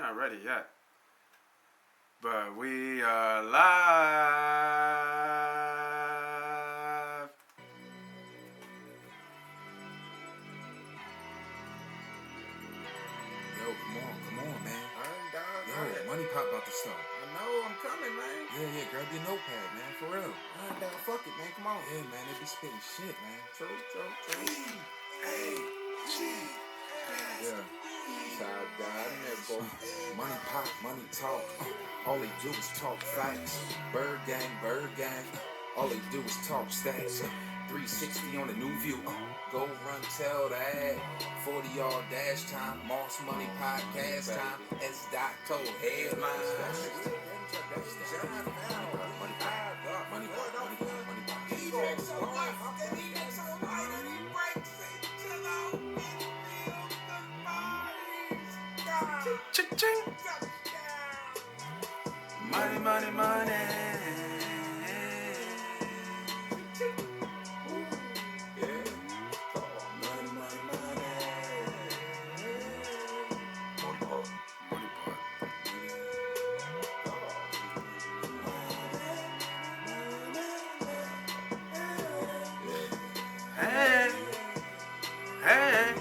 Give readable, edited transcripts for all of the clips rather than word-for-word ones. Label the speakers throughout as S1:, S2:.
S1: not ready yet. But we are live.
S2: Yo, come on, man. Yo,
S3: Alright,
S2: MoneyPot about to start.
S3: I know, I'm coming, man.
S2: Yeah, grab your notepad, man, for real.
S3: Alright, dog, fuck it, man, come on.
S2: Yeah, man, they be spitting shit, man.
S3: True.
S2: Yeah.
S3: Top God in there, boy.
S2: MoneyPot, money talk. All they do is talk facts. Bird gang. All they do is talk stacks. 360 on the new view. Go run, tell the ad. 40 yard dash time. Moss Money podcast time. S. Docto headlines.
S1: Ching. Money. Hey.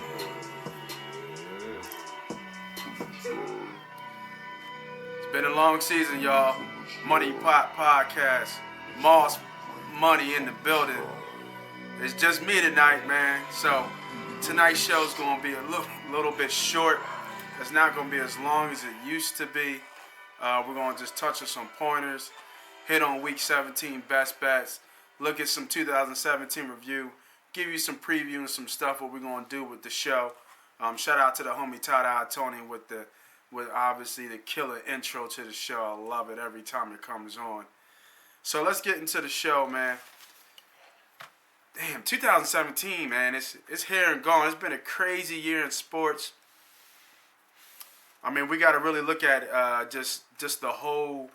S1: It's been a long season, y'all. MoneyPot podcast. Moss Money in the building. It's just me tonight, man. So tonight's show is going to be a little bit short. It's not going to be as long as it used to be. We're going to just touch on some pointers, hit on Week 17 best bets, look at some 2017 review, give you some preview and some stuff what we're going to do with the show. Shout out to the homie Tada Tony with obviously the killer intro to the show. I love it every time it comes on. So let's get into the show, man. Damn, 2017, man, it's here and gone. It's been a crazy year in sports. I mean, we got to really look at just the whole,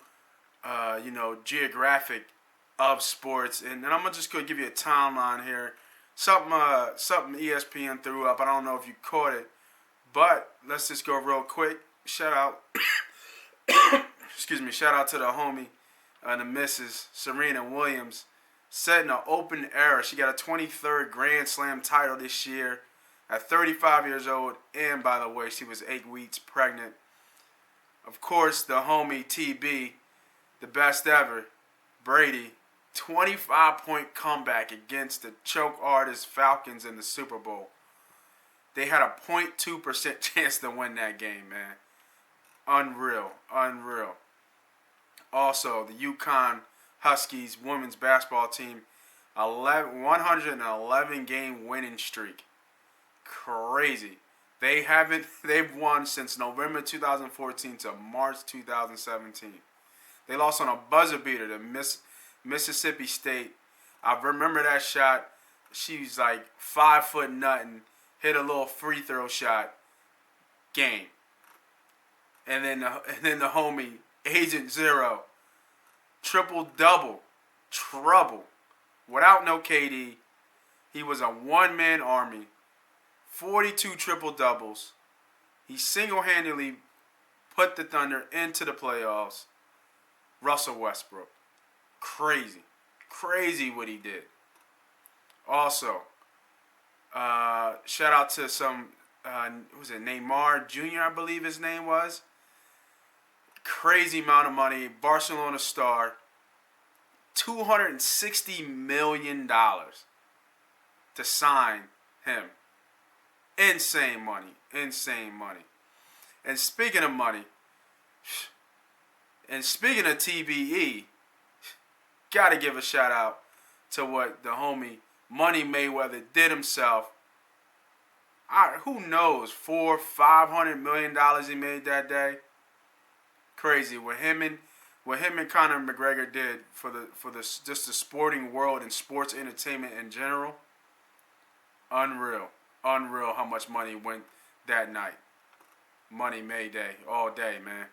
S1: geographic of sports. And I'm just going to give you a timeline here. Something ESPN threw up. I don't know if you caught it. But let's just go real quick. Shout out to the homie, the missus, Serena Williams, setting an open era. She got a 23rd Grand Slam title this year at 35 years old. And, by the way, she was 8 weeks pregnant. Of course, the homie TB, the best ever, Brady, 25-point comeback against the choke artist Falcons in the Super Bowl. They had a 0.2% chance to win that game, man. Unreal. Also, the UConn Huskies women's basketball team, 111 game winning streak. Crazy. They've won since November 2014 to March 2017. They lost on a buzzer beater to Mississippi State. I remember that shot. She's like 5 foot nothing. Hit a little free throw shot. Game. And then the homie Agent Zero, triple-double, trouble. Without no KD, he was a one-man army, 42 triple-doubles. He single-handedly put the Thunder into the playoffs. Russell Westbrook. Crazy what he did. Also, shout out to some, Neymar Jr., I believe his name was. Crazy amount of money. Barcelona star. $260 million to sign him. Insane money. And speaking of money, and speaking of TBE, gotta give a shout out to what the homie Money Mayweather did himself. Who knows, $500 million he made that day. Crazy what him and Conor McGregor did for the just the sporting world and sports entertainment in general. Unreal how much money went that night. Money Mayday all day, man.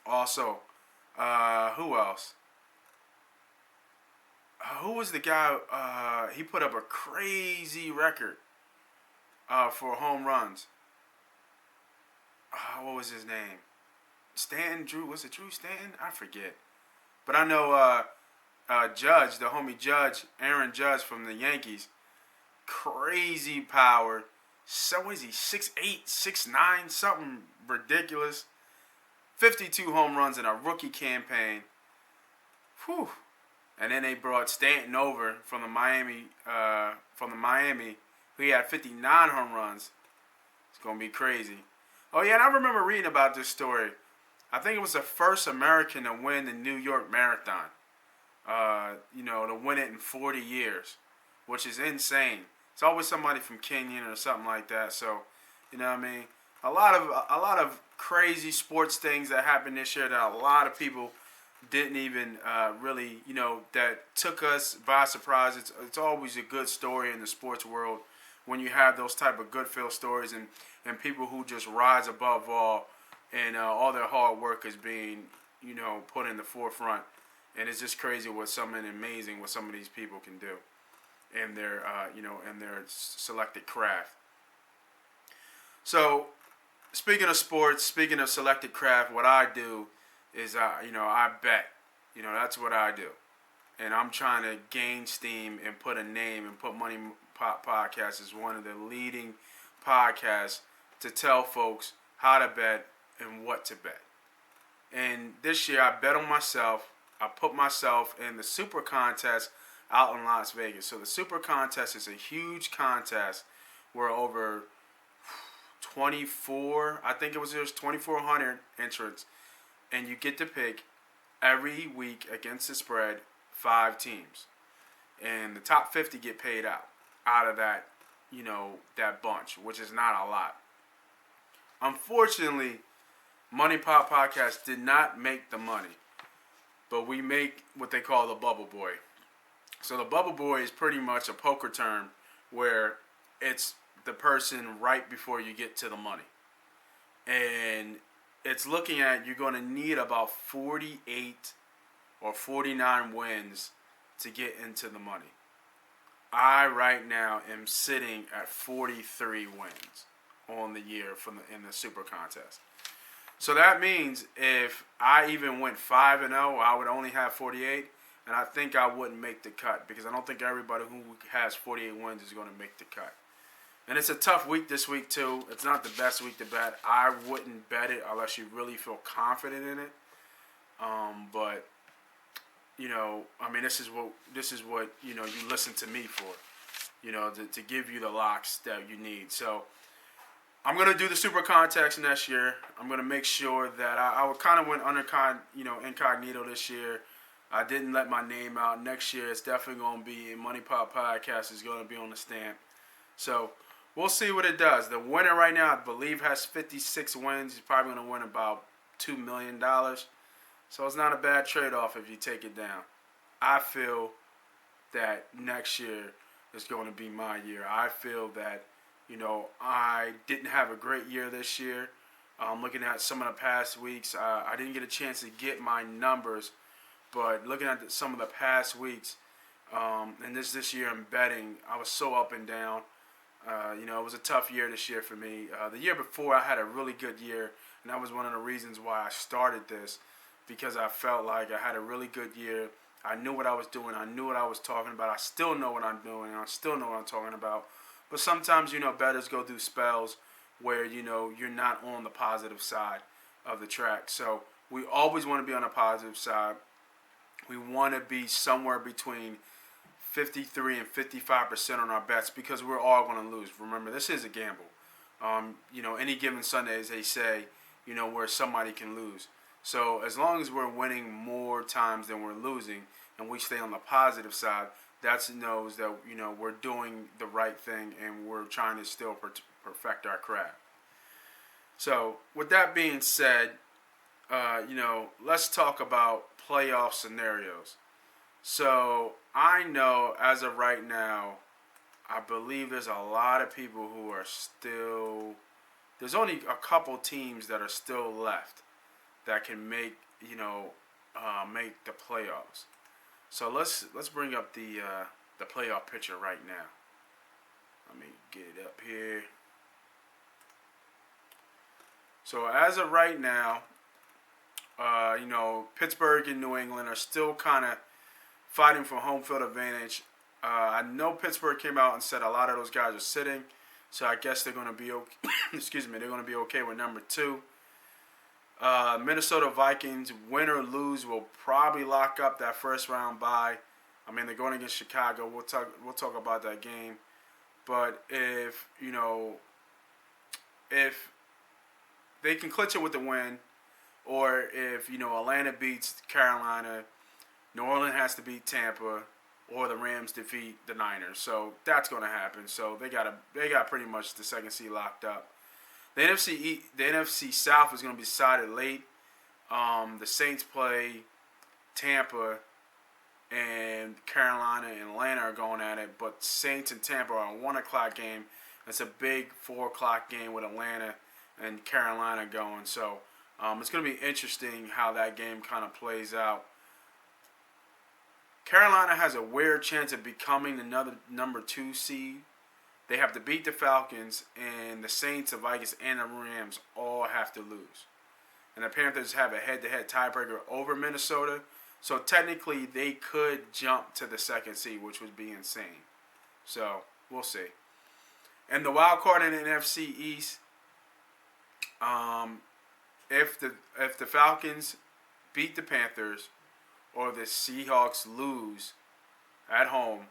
S1: Also, who else? Who was the guy? He put up a crazy record for home runs. what was his name? Stanton, Drew, was it Drew Stanton? I forget. But I know Judge, the homie Judge, Aaron Judge from the Yankees, crazy power. So is he 6'8", 6'9", something ridiculous. 52 home runs in a rookie campaign. Whew. And then they brought Stanton over from the Miami, who had 59 home runs. It's gonna be crazy. Oh yeah, and I remember reading about this story. I think it was the first American to win the New York Marathon. To win it in 40 years, which is insane. It's always somebody from Kenya or something like that. So, you know what I mean? A lot of crazy sports things that happened this year that a lot of people didn't even really, that took us by surprise. It's always a good story in the sports world when you have those type of good feel stories and people who just rise above all and all their hard work is being, put in the forefront. And it's just crazy what amazing what some of these people can do in their, in their selected craft. So, speaking of sports, speaking of selected craft, what I do is, I bet. That's what I do. And I'm trying to gain steam and put a name and put MoneyPot Podcast as one of the leading podcasts to tell folks how to bet and what to bet. And this year I bet on myself. I put myself in the Super Contest out in Las Vegas. So the Super Contest is a huge contest where over 2,400 entrants, and you get to pick every week against the spread 5 teams, and the top 50 get paid out of that, that bunch, which is not a lot. Unfortunately, MoneyPot Podcast did not make the money, but we make what they call the Bubble Boy. So the Bubble Boy is pretty much a poker term where it's the person right before you get to the money. And it's looking at you're going to need about 48 or 49 wins to get into the money. I right now am sitting at 43 wins on the year in the Super Contest. So that means if I even went 5-0, I would only have 48, and I think I wouldn't make the cut because I don't think everybody who has 48 wins is going to make the cut. And it's a tough week this week too. It's not the best week to bet. I wouldn't bet it unless you really feel confident in it. But this is what you listen to me for, to give you the locks that you need. So I'm gonna do the Super Contest next year. I'm gonna make sure that I kind of went incognito this year. I didn't let my name out. Next year it's definitely gonna be MoneyPot Podcast is gonna be on the stamp. So we'll see what it does. The winner right now, I believe, has 56 wins. He's probably gonna win about $2 million. So it's not a bad trade-off if you take it down. I feel that next year is going to be my year. I feel that, I didn't have a great year this year. Looking at some of the past weeks, I didn't get a chance to get my numbers. But looking at some of the past weeks, and this year in betting, I was so up and down. It was a tough year this year for me. The year before, I had a really good year, and that was one of the reasons why I started this. Because I felt like I had a really good year. I knew what I was doing. I knew what I was talking about. I still know what I'm doing. I still know what I'm talking about. But sometimes, bettors go through spells where, you're not on the positive side of the track. So we always want to be on the positive side. We want to be somewhere between 53 and 55% on our bets because we're all going to lose. Remember, this is a gamble. Any given Sunday, as they say, where somebody can lose. So as long as we're winning more times than we're losing and we stay on the positive side, that knows that, we're doing the right thing and we're trying to still perfect our craft. So with that being said, let's talk about playoff scenarios. So I know as of right now, I believe there's a lot of people who are still, there's only a couple teams that are still left that can make make the playoffs. So let's bring up the playoff picture right now. Let me get it up here. So as of right now, Pittsburgh and New England are still kind of fighting for home field advantage. I know Pittsburgh came out and said a lot of those guys are sitting, so I guess they're going to be okay. Excuse me, they're going to be okay with number 2. Minnesota Vikings, win or lose, will probably lock up that first round bye. I mean, they're going against Chicago. We'll talk about that game. But if they can clinch it with the win, or if Atlanta beats Carolina, New Orleans has to beat Tampa, or the Rams defeat the Niners. So that's going to happen. So they got pretty much the second seed locked up. The NFC South is going to be decided late. The Saints play Tampa, and Carolina and Atlanta are going at it. But Saints and Tampa are a 1:00 game. It's a big 4:00 game with Atlanta and Carolina going. So it's going to be interesting how that game kind of plays out. Carolina has a weird chance of becoming another number 2 seed. They have to beat the Falcons, and the Saints, the Vikings, and the Rams all have to lose. And the Panthers have a head-to-head tiebreaker over Minnesota. So technically, they could jump to the second seed, which would be insane. So we'll see. And the wild card in the NFC East, if the Falcons beat the Panthers, or the Seahawks lose at home,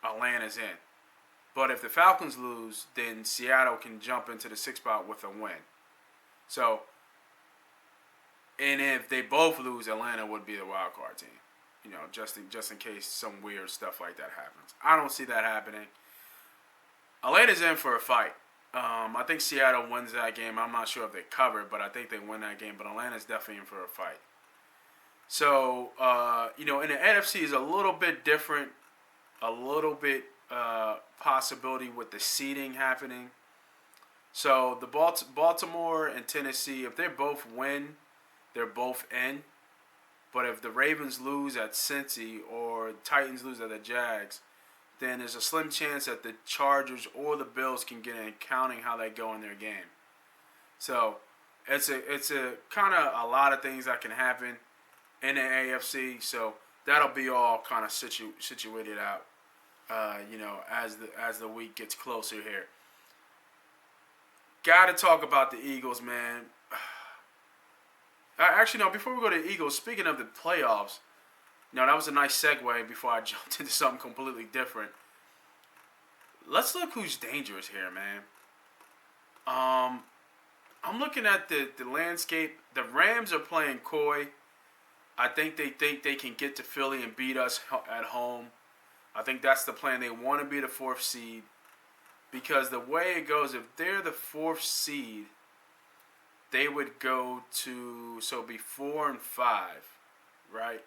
S1: Atlanta's in. But if the Falcons lose, then Seattle can jump into the 6th spot with a win. So, and if they both lose, Atlanta would be the wild card team. Just in case some weird stuff like that happens. I don't see that happening. Atlanta's in for a fight. I think Seattle wins that game. I'm not sure if they cover, but I think they win that game. But Atlanta's definitely in for a fight. So, in the NFC is a little bit different. A little bit possibility with the seeding happening. So the Baltimore and Tennessee, if they both win, they're both in. But if the Ravens lose at Cincy or Titans lose at the Jags, then there's a slim chance that the Chargers or the Bills can get in, counting how they go in their game. So it's a kind of a lot of things that can happen in the AFC. So that'll be all kind of situated out, as the week gets closer here. Got to talk about the Eagles, man. Actually, no, before we go to the Eagles, speaking of the playoffs, that was a nice segue before I jumped into something completely different. Let's look who's dangerous here, man. I'm looking at the landscape. The Rams are playing coy. I think they can get to Philly and beat us at home. I think that's the plan. They want to be the 4th seed. Because the way it goes, if they're the 4th seed, they would go to, so it'd be 4 and 5, right?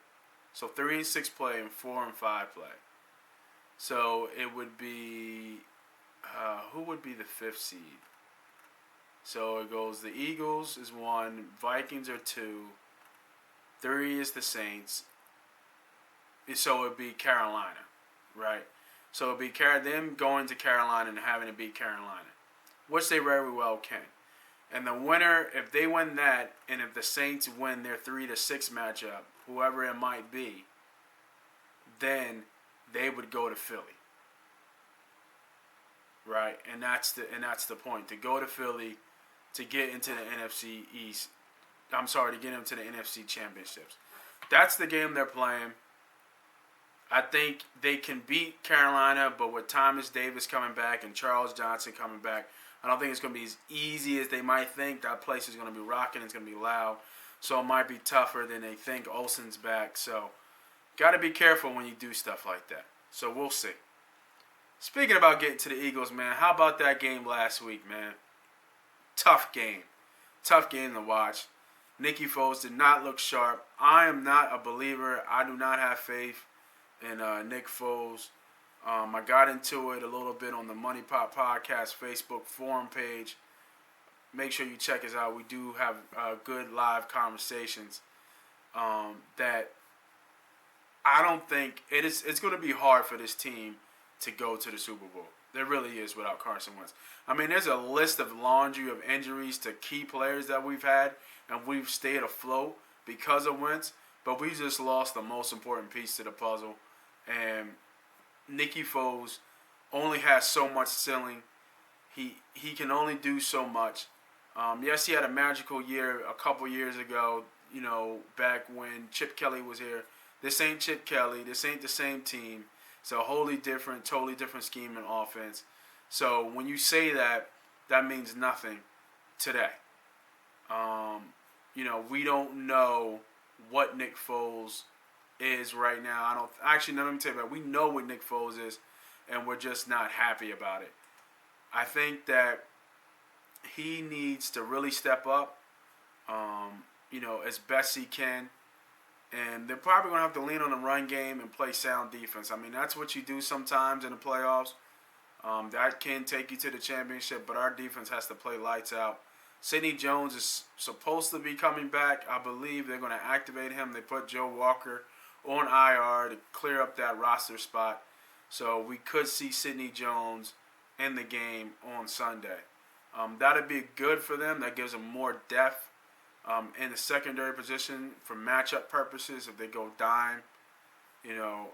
S1: So 3 and 6 play and 4 and 5 play. So it would be, who would be the 5th seed? So it goes, the Eagles is 1, Vikings are 2, 3 is the Saints. So it'd be Carolina, right? So it'd be them going to Carolina and having to beat Carolina, which they very well can. And the winner, if they win that, and if the Saints win their 3-6 matchup, whoever it might be, then they would go to Philly, right? And that's the point, to go to Philly to get into the NFC East. I'm sorry, to get into the NFC Championships. That's the game they're playing. I think they can beat Carolina, but with Thomas Davis coming back and Charles Johnson coming back, I don't think it's going to be as easy as they might think. That place is going to be rocking. It's going to be loud. So it might be tougher than they think. Olsen's back. So got to be careful when you do stuff like that. So we'll see. Speaking about getting to the Eagles, man, how about that game last week, man? Tough game. Tough game to watch. Nicky Foles did not look sharp. I am not a believer. I do not have faith in Nick Foles. I got into it a little bit on the MoneyPot podcast Facebook forum page. Make sure you check us out. We do have good live conversations that I don't think it's going to be hard for this team to go to the Super Bowl. There really is without Carson Wentz. I mean, there's a list of laundry of injuries to key players that we've had, and we've stayed afloat because of Wentz. But we just lost the most important piece to the puzzle. And Nicky Foles only has so much ceiling. He can only do so much. Yes, he had a magical year a couple years ago, back when Chip Kelly was here. This ain't Chip Kelly. This ain't the same team. It's a totally different scheme and offense. So when you say that, that means nothing today. We don't know what Nick Foles is right now. Let me tell you about it. We know what Nick Foles is, and we're just not happy about it. I think that he needs to really step up, as best he can. And they're probably going to have to lean on the run game and play sound defense. I mean, that's what you do sometimes in the playoffs. That can take you to the championship, but our defense has to play lights out. Sidney Jones is supposed to be coming back. I believe they're going to activate him. They put Joe Walker on IR to clear up that roster spot. So we could see Sidney Jones in the game on Sunday. That'd be good for them. That gives them more depth in the secondary position for matchup purposes. If they go dime,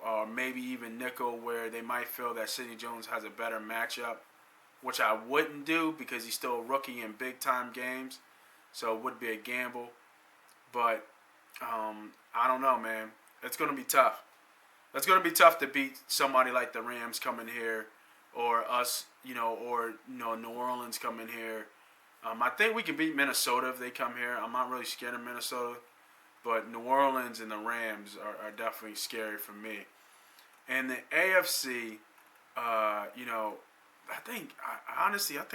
S1: or maybe even nickel, where they might feel that Sidney Jones has a better matchup, which I wouldn't do because he's still a rookie in big-time games. So it would be a gamble. But I don't know, man. It's going to be tough. It's going to be tough to beat somebody like the Rams coming here, or us, or New Orleans coming here. I think we can beat Minnesota if they come here. I'm not really scared of Minnesota. But New Orleans and the Rams are definitely scary for me. And the AFC, I think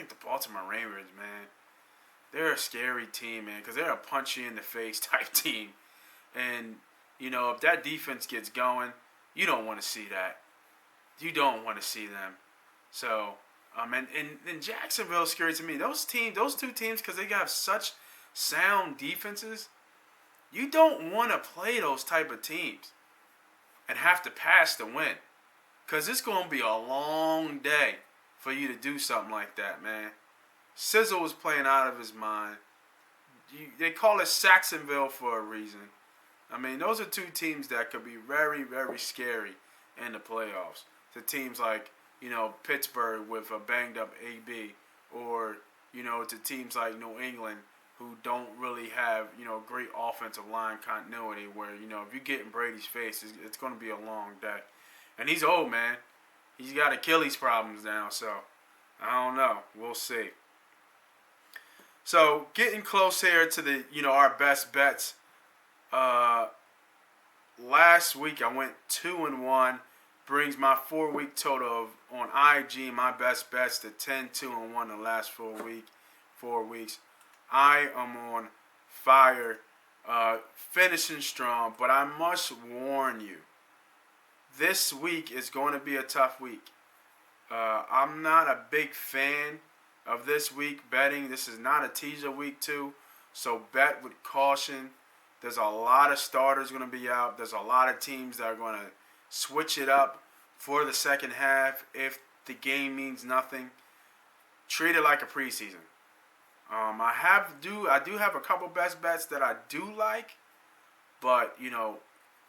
S1: the Baltimore Ravens, man, they're a scary team, man, because they're a punch-you-in-the-face type team. And, if that defense gets going, you don't want to see that. You don't want to see them. So, and Jacksonville's scary to me. Those two teams, because they have such sound defenses, you don't want to play those type of teams and have to pass to win. Because it's going to be a long day for you to do something like that, man. Sizzle was playing out of his mind. They call it Saxonville for a reason. I mean, those are two teams that could be very, very scary in the playoffs. To teams like, Pittsburgh with a banged-up AB, or, to teams like New England who don't really have, great offensive line continuity where, if you get in Brady's face, it's going to be a long day. And he's old, man. He's got Achilles problems now, so I don't know. We'll see. So, getting close here to the, our best bets. Last week I went 2-1. Brings my 4-week total on IG, my best bets, to 10-2-1 the last 4 weeks. I am on fire, finishing strong, but I must warn you, this week is going to be a tough week. I'm not a big fan of this week betting. This is not a teaser week 2, so bet with caution. There's a lot of starters going to be out. There's a lot of teams that are going to switch it up for the second half if the game means nothing. Treat it like a preseason. I do have a couple best bets that I do like, but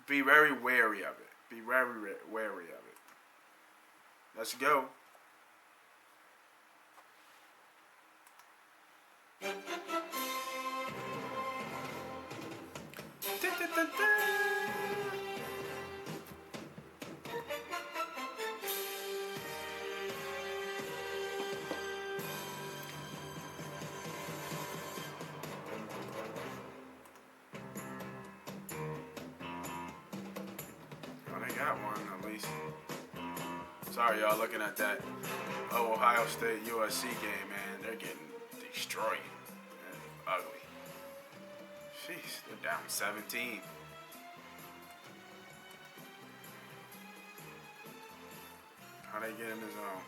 S1: be very wary of it. Be very wary of it. Let's go. Got one at least. Sorry, y'all, looking at that Ohio State USC game, man. They're getting destroyed. They're ugly. Jeez, they're down 17. How they get in the zone?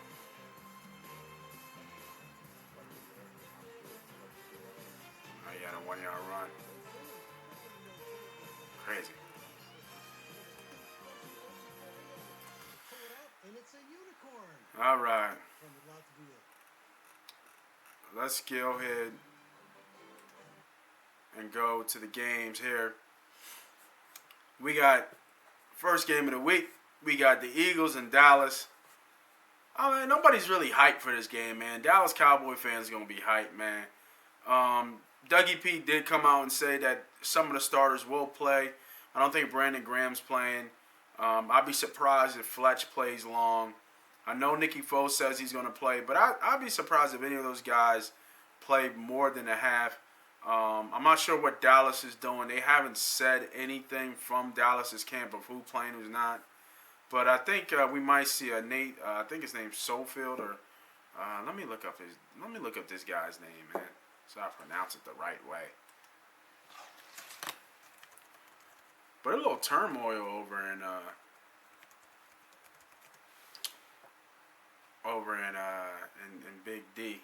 S1: Oh, he had a 1-yard run. Crazy. All right. Let's go ahead and go to the games here. We got first game of the week. We got the Eagles and Dallas. I mean, nobody's really hyped for this game, man. Dallas Cowboy fans going to be hyped, man. Dougie P did come out and say that some of the starters will play. I don't think Brandon Graham's playing. I'd be surprised if Fletch plays long. I know Nicky Foles says he's going to play, but I'd be surprised if any of those guys play more than a half. I'm not sure what Dallas is doing. They haven't said anything from Dallas's camp of who playing, who's not. But I think we might see a Nate. I think his name's Sofield, or let me look up this guy's name, man, so I pronounce it the right way. But a little turmoil over in Big D,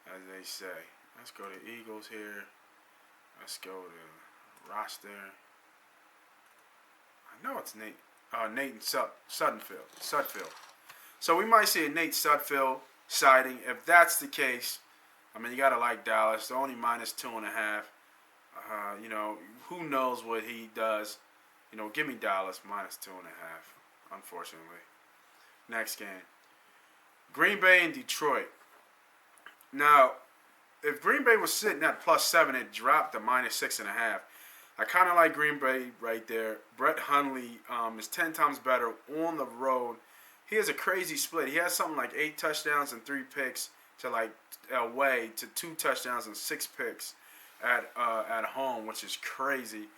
S1: as they say. Let's go to Eagles here. Let's go to roster. I know it's Nate Sudfield. So we might see a Nate Sudfield sighting. If that's the case, I mean, you got to like Dallas. They're only -2.5. Who knows what he does. Give me Dallas -2.5, unfortunately. Next game. Green Bay and Detroit. Now, if Green Bay was sitting at +7, it dropped to -6.5. I kind of like Green Bay right there. Brett Hundley is 10 times better on the road. He has a crazy split. He has something like 8 touchdowns and 3 picks to away to 2 touchdowns and 6 picks at home, which is crazy.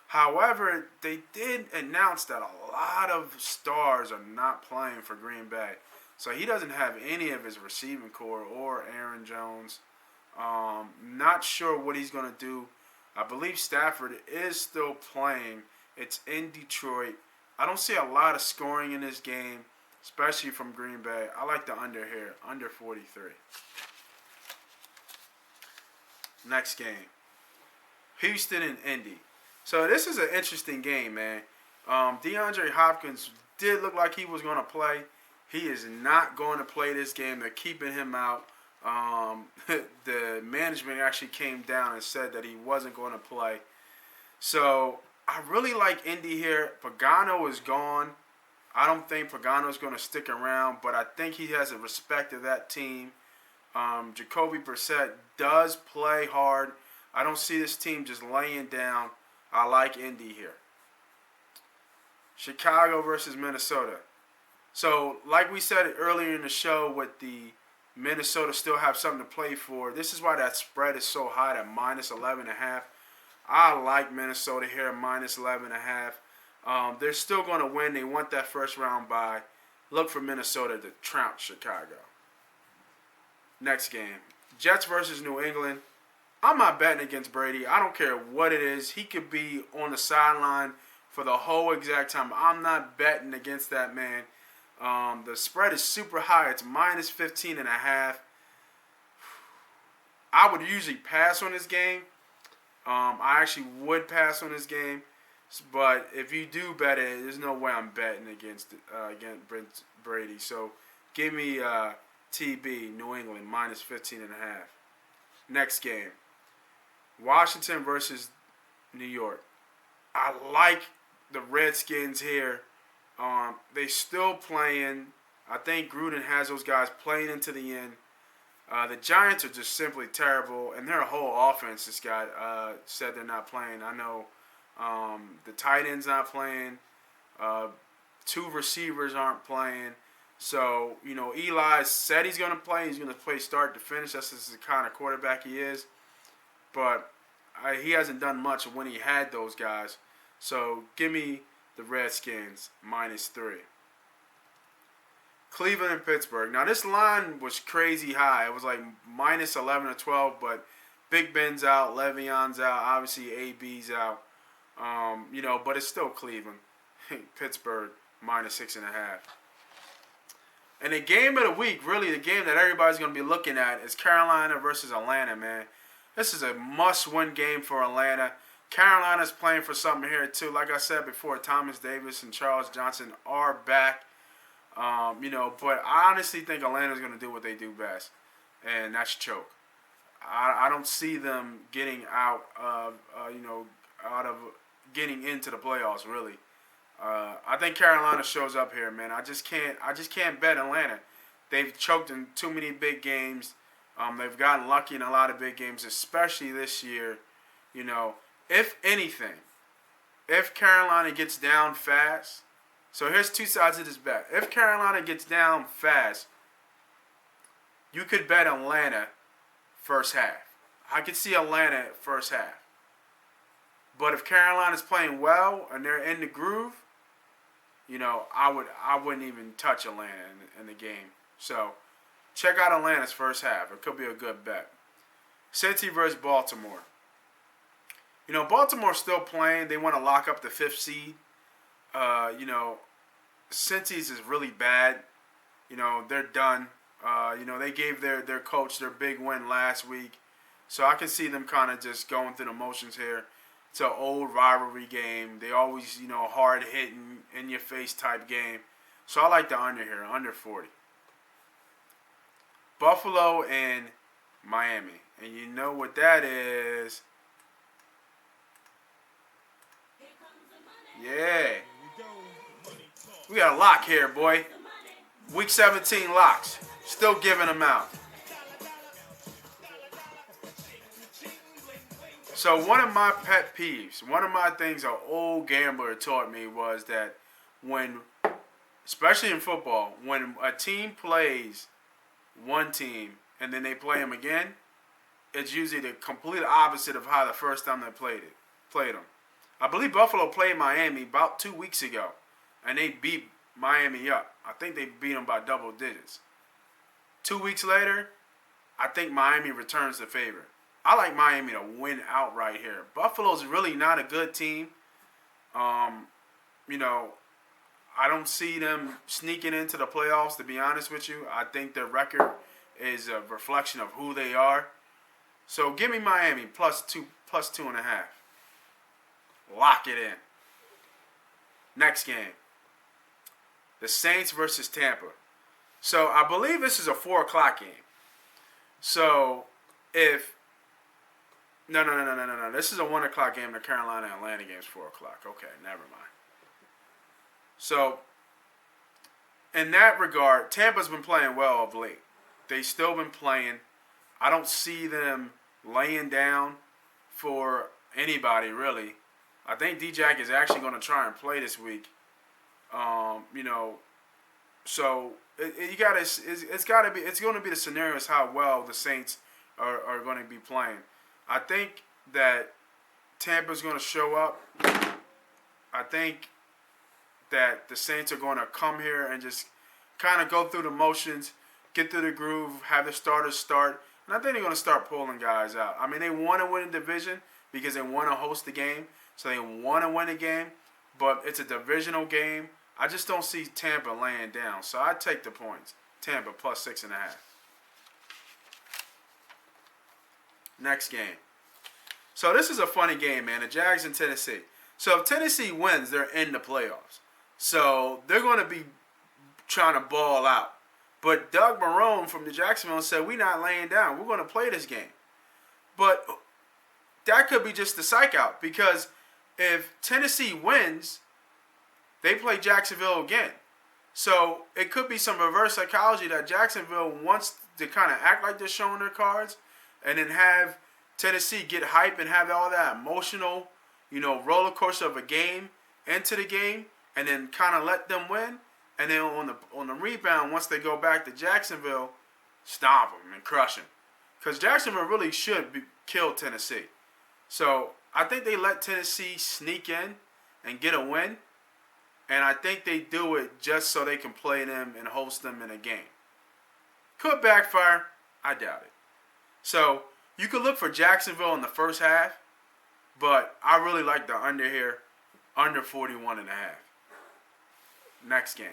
S1: However, they did announce that a lot of stars are not playing for Green Bay. So he doesn't have any of his receiving core or Aaron Jones. Not sure what he's going to do. I believe Stafford is still playing. It's in Detroit. I don't see a lot of scoring in this game, especially from Green Bay. I like the under here, under 43. Next game. Houston and Indy. So this is an interesting game, man. DeAndre Hopkins did look like he was going to play. He is not going to play this game. They're keeping him out. The management actually came down and said that he wasn't going to play. So I really like Indy here. Pagano is gone. I don't think Pagano is going to stick around, but I think he has a respect of that team. Jacoby Brissett does play hard. I don't see this team just laying down. I like Indy here. Chicago versus Minnesota. So, like we said earlier in the show, with the Minnesota still have something to play for. This is why that spread is so high at -11.5. I like Minnesota here -11.5. They're still going to win. They want that first round bye. Look for Minnesota to trounce Chicago. Next game. Jets versus New England. I'm not betting against Brady. I don't care what it is. He could be on the sideline for the whole exact time. I'm not betting against that man. The spread is super high. It's -15.5. I would usually pass on this game. I actually would pass on this game. But if you do bet it, there's no way I'm betting against Brady. So give me TB, New England, -15.5. Next game. Washington versus New York. I like the Redskins here. They still playing. I think Gruden has those guys playing into the end. The Giants are just simply terrible, and their whole offense just got said they're not playing. I know the tight end's not playing. 2 receivers aren't playing. So, Eli said he's going to play. He's going to play start to finish. That's just the kind of quarterback he is. But he hasn't done much when he had those guys. So, give me the Redskins -3. Cleveland and Pittsburgh. Now, this line was crazy high. It was like -11 or 12, but Big Ben's out, Le'Veon's out, obviously AB's out. But it's still Cleveland. Pittsburgh -6.5. And the game of the week, really the game that everybody's going to be looking at, is Carolina versus Atlanta, man. This is a must-win game for Atlanta. Carolina's playing for something here, too. Like I said before, Thomas Davis and Charles Johnson are back. But I honestly think Atlanta's going to do what they do best, and that's choke. I don't see them getting out of getting into the playoffs really. I think Carolina shows up here, man. I just can't bet Atlanta. They've choked in too many big games. They've gotten lucky in a lot of big games, especially this year. If anything, if Carolina gets down fast, so here's two sides of this bet. If Carolina gets down fast, you could bet Atlanta first half. I could see Atlanta first half. But if Carolina's playing well and they're in the groove, I wouldn't even touch Atlanta in the game. So check out Atlanta's first half. It could be a good bet. Cincy versus Baltimore. Baltimore's still playing. They want to lock up the 5th seed. Cincy's is really bad. They're done. They gave their coach their big win last week. So I can see them kind of just going through the motions here. It's an old rivalry game. They always, hard-hitting, in-your-face type game. So I like the under here, under 40. Buffalo and Miami. And you know what that is. Yeah. We got a lock here, boy. Week 17 locks. Still giving them out. So one of my pet peeves, one of my things an old gambler taught me was that especially in football, when a team plays one team and then they play them again, it's usually the complete opposite of how the first time they played them. I believe Buffalo played Miami about 2 weeks ago, and they beat Miami up. I think they beat them by double digits. 2 weeks later, I think Miami returns the favor. I like Miami to win outright here. Buffalo's really not a good team. I don't see them sneaking into the playoffs, to be honest with you. I think their record is a reflection of who they are. So give me Miami plus 2.5. Lock it in. Next game. The Saints versus Tampa. So I believe this is a 4 o'clock game. So if... No. This is a 1 o'clock game. The Carolina and Atlanta game is 4 o'clock. Okay, never mind. So, in that regard, Tampa's been playing well of late. They've still been playing. I don't see them laying down for anybody, really. I think D-Jack is actually going to try and play this week. So it's going to be the scenarios how well the Saints are going to be playing. I think that Tampa's going to show up. I think that the Saints are going to come here and just kind of go through the motions, get through the groove, have the starters start. And I think they're going to start pulling guys out. I mean, they want to win the division because they want to host the game. So they want to win the game, but it's a divisional game. I just don't see Tampa laying down. So I take the points. Tampa plus 6.5. Next game. So this is a funny game, man. The Jags in Tennessee. So if Tennessee wins, they're in the playoffs. So they're going to be trying to ball out. But Doug Marrone from the Jacksonville said, we're not laying down. We're going to play this game. But that could be just the psych out. Because if Tennessee wins, they play Jacksonville again. So it could be some reverse psychology that Jacksonville wants to kind of act like they're showing their cards. And then have Tennessee get hype and have all that emotional, roller coaster of a game into the game. And then kind of let them win. And then on the rebound, once they go back to Jacksonville, stomp them and crush them. Because Jacksonville really should kill Tennessee. So I think they let Tennessee sneak in and get a win. And I think they do it just so they can play them and host them in a game. Could backfire. I doubt it. So you could look for Jacksonville in the first half. But I really like the under here. Under 41.5. Next game.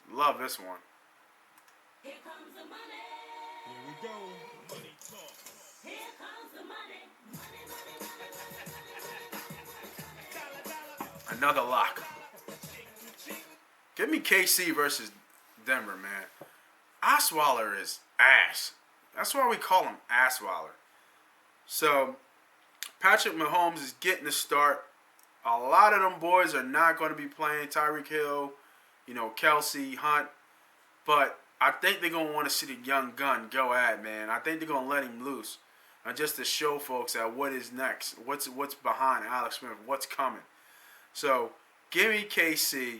S1: Love this one.
S4: Here comes the money.
S3: Here we go.
S4: Money talk. Here comes the money.
S1: Another lock. Give me KC versus Denver, man. Osweiler is ass. That's why we call him Assweiler. So, Patrick Mahomes is getting the start. A lot of them boys are not going to be playing. Tyreek Hill, Kelsey, Hunt. But I think they're going to want to see the young gun go at, man. I think they're going to let him loose. And just to show folks that what is next. What's behind Alex Smith. What's coming. So, give me KC.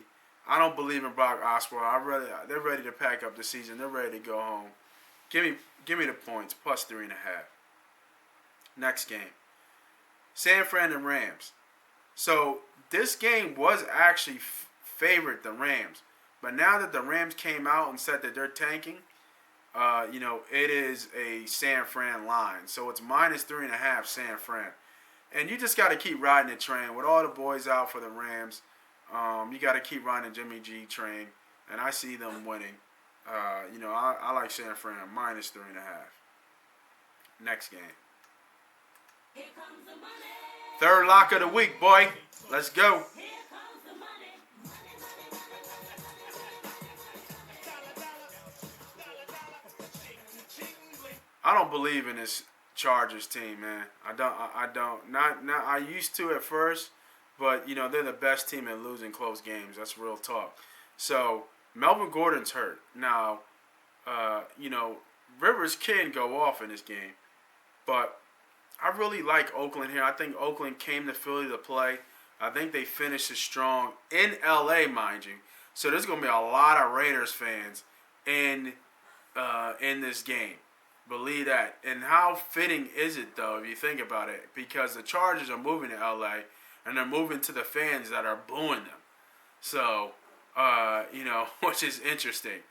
S1: I don't believe in Brock Osweiler. They're ready to pack up the season. They're ready to go home. Give me the points, plus 3.5. Next game. San Fran and Rams. So, this game was actually favored the Rams. But now that the Rams came out and said that they're tanking, it is a San Fran line. So, it's minus 3.5 San Fran. And you just got to keep riding the train. With all the boys out for the Rams, you got to keep riding the Jimmy G train. And I see them winning. I like San Fran, minus 3.5. Next game.
S4: Here comes the money.
S1: Third lock of the week, boy. Let's go.
S4: Here comes the money.
S1: I don't believe in this Chargers team, man. I don't. Not I used to at first, but they're the best team at losing close games. That's real talk. So Melvin Gordon's hurt now. Rivers can go off in this game, but I really like Oakland here. I think Oakland came to Philly to play. I think they finished it strong in LA, mind you. So there's gonna be a lot of Raiders fans in this game. Believe that. And how fitting is it though, if you think about it? Because the Chargers are moving to LA and they're moving to the fans that are booing them. So, which is interesting.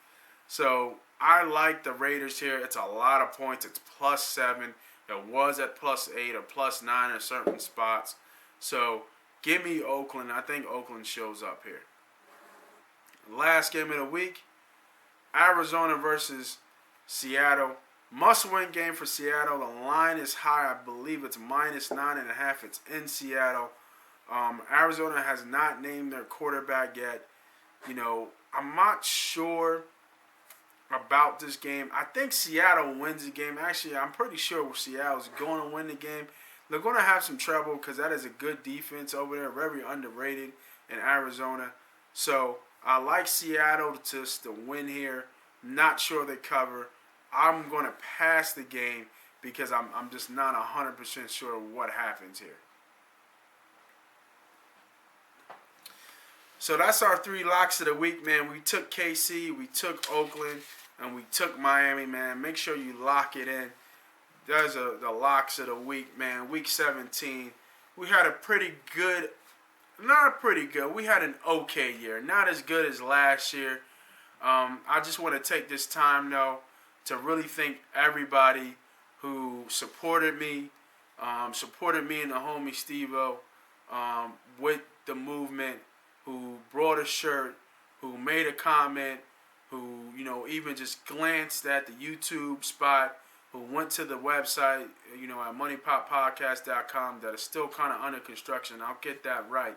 S1: So I like the Raiders here. It's a lot of points. It's plus 7. It was at plus 8 or plus 9 in certain spots. So give me Oakland. I think Oakland shows up here. Last game of the week, Arizona versus Seattle. Must-win game for Seattle. The line is high. I believe it's minus 9.5. It's in Seattle. Arizona has not named their quarterback yet. I'm not sure about this game. I think Seattle wins the game. Actually, I'm pretty sure Seattle's going to win the game. They're going to have some trouble because that is a good defense over there. Very underrated in Arizona. So, I like Seattle to win here. Not sure they cover. I'm going to pass the game because I'm just not 100% sure what happens here. So that's our 3 locks of the week, man. We took KC, we took Oakland, and we took Miami, man. Make sure you lock it in. There's the locks of the week, man. Week 17. We had a pretty good, we had an okay year. Not as good as last year. I just want to take this time, though, to really thank everybody who supported me and the homie Steve-O with the movement, who brought a shirt, who made a comment, who, even just glanced at the YouTube spot, who went to the website, at MoneyPotPodcast.com that is still kind of under construction. I'll get that right.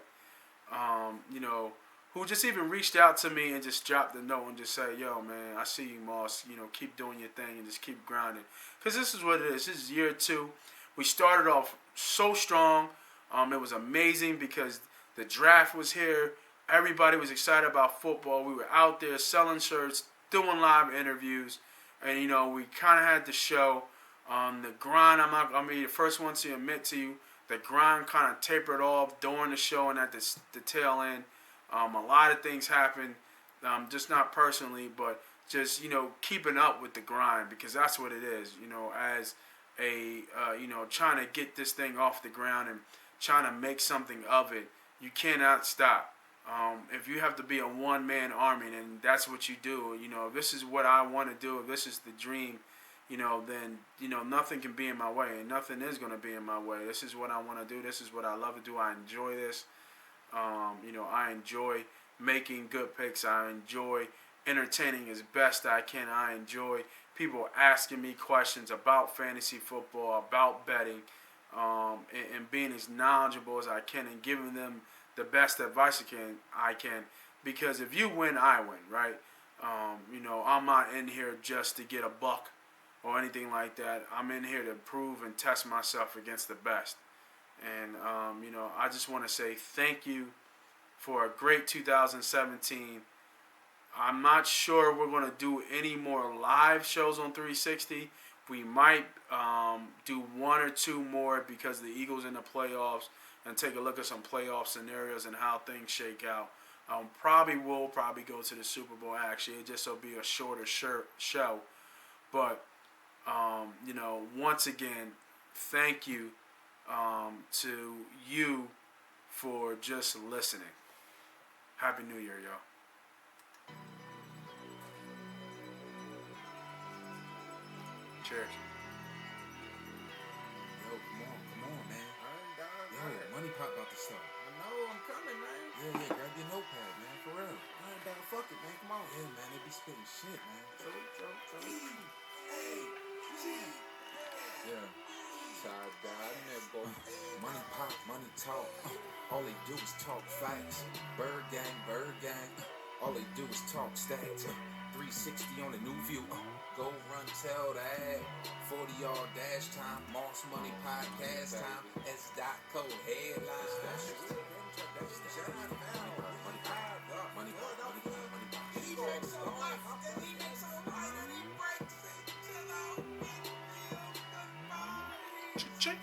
S1: Who just even reached out to me and just dropped a note and just said, yo, man, I see you, Moss. Keep doing your thing and just keep grinding. Because this is what it is. This is year 2. We started off so strong. It was amazing because the draft was here. Everybody was excited about football. We were out there selling shirts, doing live interviews. And, we kind of had the show. The grind, I'm going to be the first one to admit to you, the grind kind of tapered off during the show and at the tail end. A lot of things happened, just not personally, but just, keeping up with the grind because that's what it is, as a, trying to get this thing off the ground and trying to make something of it. You cannot stop. If you have to be a one-man army, then that's what you do. If this is what I want to do, if this is the dream, then, nothing can be in my way, and nothing is going to be in my way. This is what I want to do. This is what I love to do. I enjoy this. I enjoy making good picks. I enjoy entertaining as best I can. I enjoy people asking me questions about fantasy football, about betting, and being as knowledgeable as I can and giving them the best advice I can. Because if you win, I win, right? You know, I'm not in here just to get a buck or anything like that. I'm in here to prove and test myself against the best. And, you know, I just want to say thank you for a great 2017. I'm not sure we're going to do any more live shows on 360. We might do one or two more because the Eagles in the playoffs and take a look at some playoff scenarios and how things shake out. Probably go to the Super Bowl. Actually, it just will be a shorter show. But you know, once again, thank you to you for just listening. Happy New Year, y'all. Cheers.
S2: Yo, come on, man.
S3: Alright, dog.
S2: Yo, MoneyPot about to start.
S3: I know, I'm coming, man.
S2: Yeah, grab your notepad, man, for real.
S3: Alright, dog, fuck it, man. Come on.
S2: Yeah, man, they be spitting shit, man.
S3: True.
S2: Yeah.
S3: Top dog in there, boy.
S2: Money pop, money talk. All they do is talk facts. Bird gang. All they do is talk stats. 360 on the new view. Go run, tell that. 40-yard dash time. Moss Money podcast time. S.co headlines.
S1: Check.